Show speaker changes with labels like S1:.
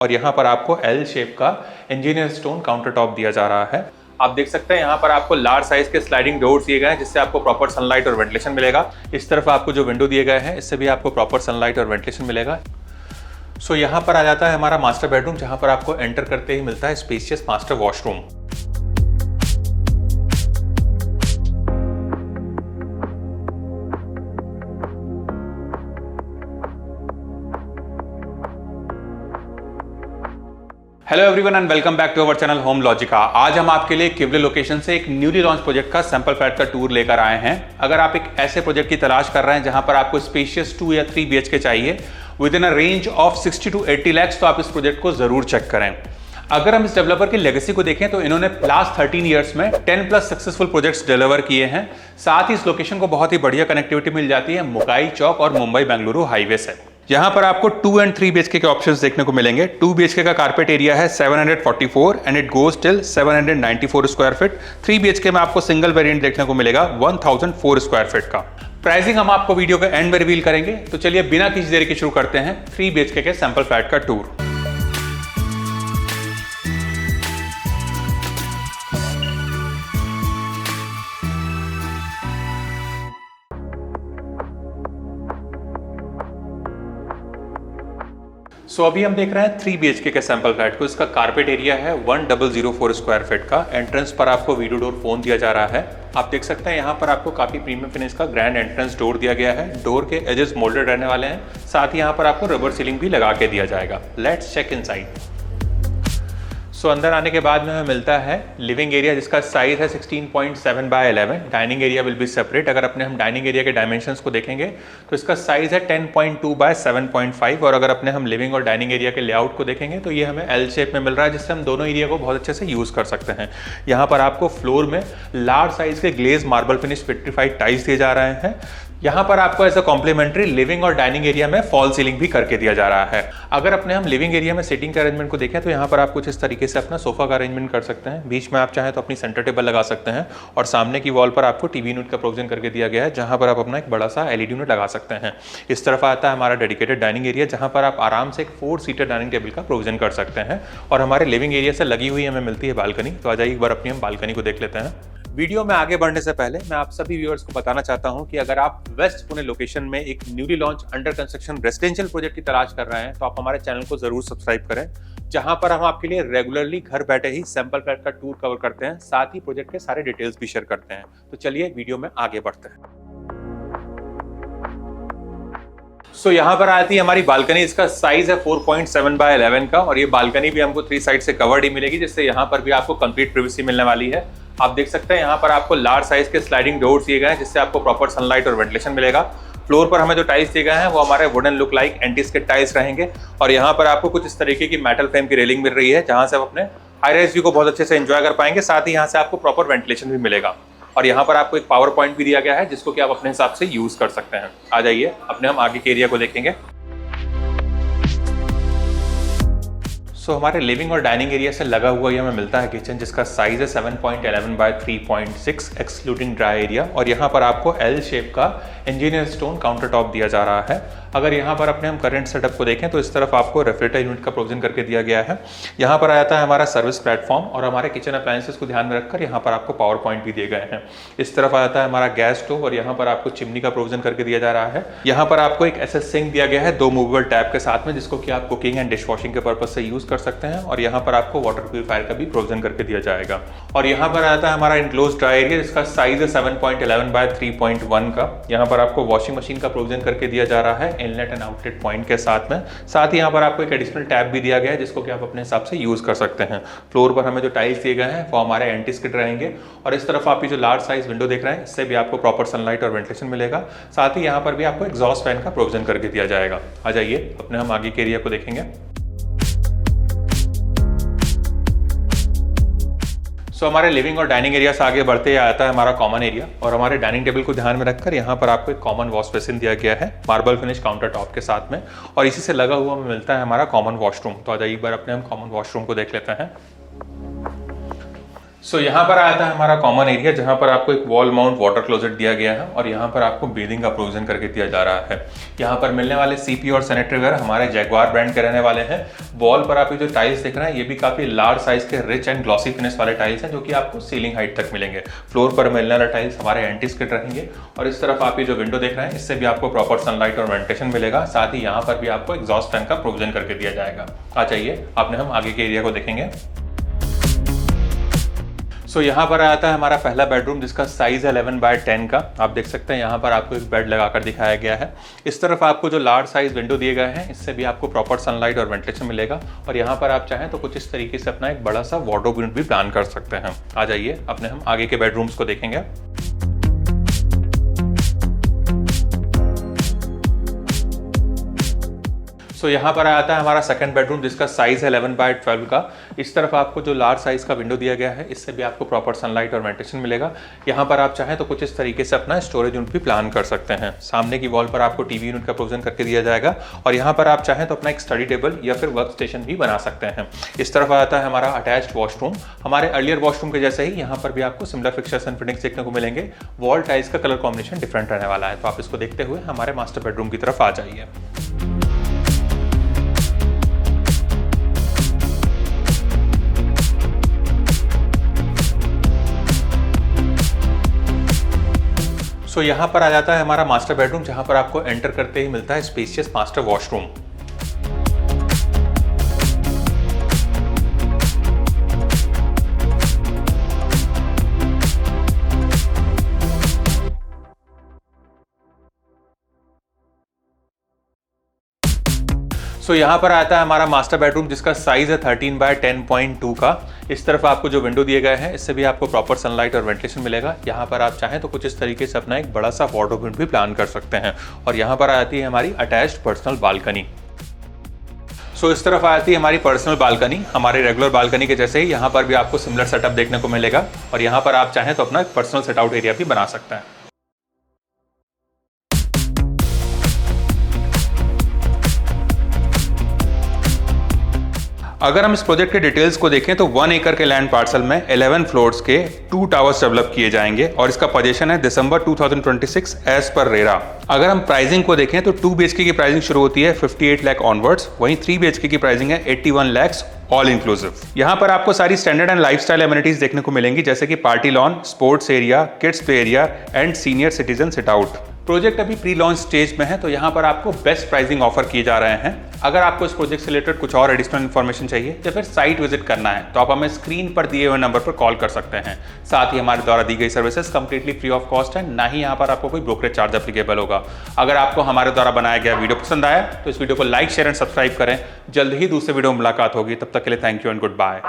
S1: और यहाँ पर आपको एल शेप का इंजीनियर स्टोन काउंटर टॉप दिया जा रहा है। आप देख सकते हैं यहाँ पर आपको लार्ज साइज के स्लाइडिंग डोर्स दिए गए हैं जिससे आपको प्रॉपर सनलाइट और वेंटिलेशन मिलेगा। इस तरफ आपको जो विंडो दिए गए हैं इससे भी आपको प्रॉपर सनलाइट और वेंटिलेशन मिलेगा। सो यहाँ पर आ जाता है हमारा मास्टर बेडरूम, जहाँ पर आपको एंटर करते ही मिलता है spacious master washroom. Hello everyone and welcome back to our channel Home Logica. आज हम आपके लिए किवले लोकेशन से एक न्यूली लॉन्च प्रोजेक्ट का सैंपल फ्लैट का टूर लेकर आए हैं। अगर आप एक ऐसे प्रोजेक्ट की तलाश कर रहे हैं जहां पर आपको स्पेशियस 2 या 3 BHK चाहिए with in a range of 60 to 80 lakhs, तो आप इस प्रोजेक्ट को जरूर चेक करें। अगर हम इस डेवलपर की लेगेसी को देखें तो इन्होंने लास्ट 13 ईयर्स में 10+ सक्सेसफुल प्रोजेक्ट्स डिलीवर किए हैं। साथ ही इस लोकेशन को बहुत ही बढ़िया कनेक्टिविटी मिल जाती है मुकाई चौक और मुंबई बेंगलुरु हाईवे से। यहाँ पर आपको 2 and 3 BHK के ऑप्शंस देखने को मिलेंगे। 2 BHK का कारपेट एरिया है 744 and it goes till 794 square feet. 3 BHK में आपको सिंगल वेरिएंट देखने को मिलेगा 1004 स्क्वायर फीट का। प्राइसिंग हम आपको वीडियो के एंड में रिवील करेंगे। तो चलिए बिना किसी देरी के शुरू करते हैं 3 BHK के सैंपल फ्लैट का टूर। सो अभी हम देख रहे हैं 3 BHK के सैंपल फ्लैट को। इसका कारपेट एरिया है 1004 स्क्वायर फीट का। एंट्रेंस पर आपको वीडियो डोर फोन दिया जा रहा है। आप देख सकते हैं यहाँ पर आपको काफी प्रीमियम फिनिश का ग्रैंड एंट्रेंस डोर दिया गया है। डोर के एजेस मोल्डेड रहने वाले हैं। साथ ही यहाँ पर आपको रबर सीलिंग भी लगा के दिया जाएगा। Let's check inside. सो अंदर आने के बाद में हमें मिलता है लिविंग एरिया जिसका साइज है 16.7 by 11। Dining area will be separate. अगर अपने हम डाइनिंग एरिया के डायमेंशंस को देखेंगे तो इसका साइज है 10.2 by 7.5। और अगर अपने हम लिविंग और डाइनिंग एरिया के लेआउट को देखेंगे तो ये हमें एल शेप में मिल रहा है, जिससे हम दोनों एरिया को बहुत अच्छे से यूज कर सकते हैं। यहाँ पर आपको फ्लोर में लार्ज साइज के glaze marble finish vitrified tiles दिए जा रहे हैं। यहाँ पर आपको एज अ कॉम्प्लीमेंट्री लिविंग और डाइनिंग एरिया में फॉल सीलिंग भी करके दिया जा रहा है। अगर अपने हम लिविंग एरिया में सीटिंग के अरेंजमेंट को देखें तो यहाँ पर आप कुछ इस तरीके से अपना सोफा का अरेंजमेंट कर सकते हैं। बीच में आप चाहें तो अपनी सेंटर टेबल लगा सकते हैं और सामने की वॉल पर आपको टीवी यूनिट का प्रोविजन करके दिया गया है, जहाँ पर आप अपना एक बड़ा सा LED यूनिट लगा सकते हैं। इस तरफ आता है हमारा डेडिकेटेड डाइनिंग एरिया, जहाँ पर आप आराम से एक 4 सीटर डाइनिंग टेबल का प्रोविजन कर सकते हैं। और हमारे लिविंग एरिया से लगी हुई हमें मिलती है बालकनी। तो आ जाइए एक बार अपनी हम बालकनी को देख लेते हैं। वीडियो में आगे बढ़ने से पहले मैं आप सभी व्यूअर्स को बताना चाहता हूं कि अगर आप वेस्ट पुणे लोकेशन में एक newly launch under construction residential project की तलाश कर रहे हैं तो आप हमारे चैनल को जरूर सब्सक्राइब करें, जहां पर हम आपके लिए रेगुलरली घर बैठे ही सैंपल फ्लैट का टूर कवर करते हैं, साथ ही प्रोजेक्ट के सारे डिटेल्स भी शेयर करते हैं। तो चलिए वीडियो में आगे बढ़ते हैं। सो यहाँ पर आती है हमारी बालकनी। इसका साइज है 4.7 by 11 का और ये बालकनी भी हमको 3 साइड से कवर्ड ही मिलेगी, जिससे यहाँ पर भी आपको कंप्लीट प्रिवेसी मिलने वाली है। आप देख सकते हैं यहाँ पर आपको लार्ज साइज के स्लाइडिंग डोर्स दिए गए हैं जिससे आपको प्रॉपर सनलाइट और वेंटिलेशन मिलेगा। फ्लोर पर हमें जो टाइल्स दिए गए हैं वो हमारे वुडन लुक लाइक एंटीस के टाइल्स रहेंगे। और यहाँ पर आपको कुछ इस तरीके की मेटल फ्रेम की रेलिंग मिल रही है, जहाँ से आप अपने हाई राइज व्यू को बहुत अच्छे से एंजॉय कर पाएंगे। साथ ही यहाँ से आपको प्रॉपर वेंटिलेशन भी मिलेगा। और यहाँ पर आपको एक पावर पॉइंट भी दिया गया है जिसको कि आप अपने हिसाब से यूज कर सकते हैं। आ जाइए अपने हम आगे के एरिया को देखेंगे। सो हमारे लिविंग और डाइनिंग एरिया से लगा हुआ ये हमें मिलता है किचन, जिसका साइज है 7.11 by 3.6 एक्सक्लूडिंग ड्राई एरिया। और यहाँ पर आपको एल शेप का इंजीनियर स्टोन काउंटर टॉप दिया जा रहा है। अगर यहाँ पर अपने हम करंट सेटअप को देखें तो इस तरफ आपको रेफ्रिजरेटर यूनिट का प्रोविजन करके दिया गया है। यहाँ पर आता है हमारा सर्विस प्लेटफॉर्म और हमारे किचन अप्लायंसेस को ध्यान में रखकर यहाँ पर आपको पावर पॉइंट भी दिए गए हैं। इस तरफ आता है हमारा गैस स्टोव और यहाँ पर आपको चिमनी का प्रोविजन करके दिया जा रहा है। यहाँ पर आपको एक SS सिंक दिया गया है 2 मूवेबल टैप के साथ में, जिसको कि आप कुकिंग एंड डिश वॉशिंग के पर्पज से यूज कर सकते हैं। और यहाँ पर आपको वाटर प्यूरिफायर का भी प्रोविजन करके दिया जाएगा। और यहाँ पर आता है हमारा इनक्लोज ड्राई एरिया जिसका साइज है 7.11 by 3.1 का। यहाँ पर आपको वॉशिंग मशीन का प्रोविजन करके दिया जा रहा है इनलेट एंड आउटलेट पॉइंट के साथ में। साथ ही यहाँ पर आपको एक एडिशनल टैप भी दिया गया है जिसको कि आप अपने हिसाब से यूज कर सकते हैं। फ्लोर पर हमें जो टाइल्स दिए गए हैं वो हमारे एंटी स्किड रहेंगे। और इस तरफ आप ये जो लार्ज साइज विंडो देख रहे हैं इससे भी आपको प्रॉपर सनलाइट और वेंटिलेशन मिलेगा। साथ ही यहाँ पर भी आपको एग्जॉस्ट फैन का प्रोविजन करके दिया जाएगा। आ जाइए अपने हम आगे के एरिया को देखेंगे। सो हमारे लिविंग और डाइनिंग एरिया से आगे बढ़ते आता है हमारा कॉमन एरिया। और हमारे डाइनिंग टेबल को ध्यान में रखकर यहाँ पर आपको एक कॉमन वॉश बेसिन दिया गया है मार्बल फिनिश काउंटर टॉप के साथ में। और इसी से लगा हुआ मिलता है हमारा कॉमन वॉशरूम। तो आ जाइए एक बार अपने हम कॉमन वॉशरूम को देख लेते हैं। यहाँ पर आता है हमारा कॉमन एरिया, जहाँ पर आपको एक वॉल माउंट वाटर क्लोजेट दिया गया है और यहाँ पर आपको बेदिंग का प्रोविजन करके दिया जा रहा है। यहाँ पर मिलने वाले सीपी और सैनिटरी वेयर हमारे जैगवार ब्रांड के रहने वाले हैं। वॉल पर आप ये जो टाइल्स देख रहे हैं ये भी काफी लार्ज साइज के रिच एंड ग्लॉसी फिनिश वाले टाइल्स हैं, जो कि आपको सीलिंग हाइट तक मिलेंगे। फ्लोर पर मिलने वाले टाइल्स हमारे एंटी स्किड रहेंगे और इस तरफ आप ये जो विंडो देख रहे हैं इससे भी आपको प्रॉपर सनलाइट और वेंटिलेशन मिलेगा। साथ ही यहाँ पर भी आपको एग्जॉस्ट फैन का प्रोविजन करके दिया जाएगा। आ जाइए आपने हम आगे के एरिया को देखेंगे। यहाँ पर आता है हमारा पहला बेडरूम, जिसका साइज है 11x10 का। आप देख सकते हैं यहाँ पर आपको एक बेड लगाकर दिखाया गया है। इस तरफ आपको जो लार्ज साइज विंडो दिए गए हैं इससे भी आपको प्रॉपर सनलाइट और वेंटिलेशन मिलेगा और यहाँ पर आप चाहें तो कुछ इस तरीके से अपना एक बड़ा सा वार्डरोब यूनिट भी प्लान कर सकते हैं। आ जाइए अपने हम आगे के बेडरूम्स को देखेंगे। यहाँ पर आता है हमारा सेकंड बेडरूम, जिसका साइज है 11x12 का। इस तरफ आपको जो लार्ज साइज का विंडो दिया गया है इससे भी आपको प्रॉपर सनलाइट और वेंटिलेशन मिलेगा। यहाँ पर आप चाहें तो कुछ इस तरीके से अपना स्टोरेज यूनिट भी प्लान कर सकते हैं। सामने की वॉल पर आपको टीवी यूनिट का प्रोविजन करके दिया जाएगा और यहाँ पर आप चाहें तो अपना एक स्टडी टेबल या फिर वर्क स्टेशन भी बना सकते हैं। इस तरफ आता है हमारा अटैच्ड वॉशरूम। हमारे अर्लियर वॉशरूम के जैसे ही यहाँ पर भी आपको सिमिलर फिक्चर्स एंड फिटिंग्स देखने को मिलेंगे। वॉल टाइल्स का कलर कॉम्बिनेशन डिफरेंट रहने वाला है, तो आप इसको देखते हुए हमारे मास्टर बेडरूम की तरफ आ जाइए। यहाँ पर आ जाता है हमारा मास्टर बेडरूम, जहां पर आपको एंटर करते ही मिलता है स्पेशियस मास्टर वॉशरूम। यहाँ पर आता है हमारा मास्टर बेडरूम, जिसका साइज है 13x10.2 का। इस तरफ आपको जो विंडो दिए गए हैं इससे भी आपको प्रॉपर सनलाइट और वेंटिलेशन मिलेगा। यहाँ पर आप चाहें तो कुछ इस तरीके से अपना एक बड़ा सा वार्डरोब यूनिट भी प्लान कर सकते हैं और यहाँ पर आती है हमारी अटैच्ड पर्सनल बालकनी। इस तरफ आती है हमारी पर्सनल बालकनी। हमारे रेगुलर बालकनी के जैसे ही यहाँ पर भी आपको सिमिलर सेटअप देखने को मिलेगा और यहाँ पर आप चाहें तो अपना पर्सनल सेट आउट एरिया भी बना सकते हैं। अगर हम इस प्रोजेक्ट के डिटेल्स को देखें तो 1 एकड़ के लैंड पार्सल में 11 फ्लोर्स के 2 टावर्स डेवलप किए जाएंगे और इसका पोजीशन है दिसंबर 2026 एज पर रेरा। अगर हम प्राइसिंग को देखें तो 2 BHK की प्राइसिंग शुरू होती है 58 लाख ऑनवर्ड्स, वहीं 3 BHK की प्राइसिंग है 81 लाख ऑल इंक्लूसिव। यहाँ पर आपको सारी स्टैंडर्ड एंड लाइफस्टाइल एमिनिटीज देखने को मिलेंगी, जैसे कि party lawn, sports area, kids play area and senior citizen sit out. Project अभी प्री लॉन्च स्टेज में है, तो यहाँ पर आपको बेस्ट प्राइसिंग ऑफर किए जा रहे हैं। अगर आपको इस प्रोजेक्ट से रिलेटेड कुछ और एडिशनल इन्फॉर्मेशन चाहिए या फिर साइट विजिट करना है तो आप हमें स्क्रीन पर दिए हुए नंबर पर कॉल कर सकते हैं। साथ ही हमारे द्वारा दी गई services completely free of cost है, ना ही यहाँ पर आपको कोई ब्रोकरेज चार्ज एप्लीकेबल होगा। अगर आपको हमारे द्वारा बनाया गया वीडियो पसंद आया तो इस वीडियो को लाइक, शेयर एंड सब्सक्राइब करें। जल्द ही दूसरे वीडियो में मुलाकात होगी, तब तक के लिए thank you and good bye.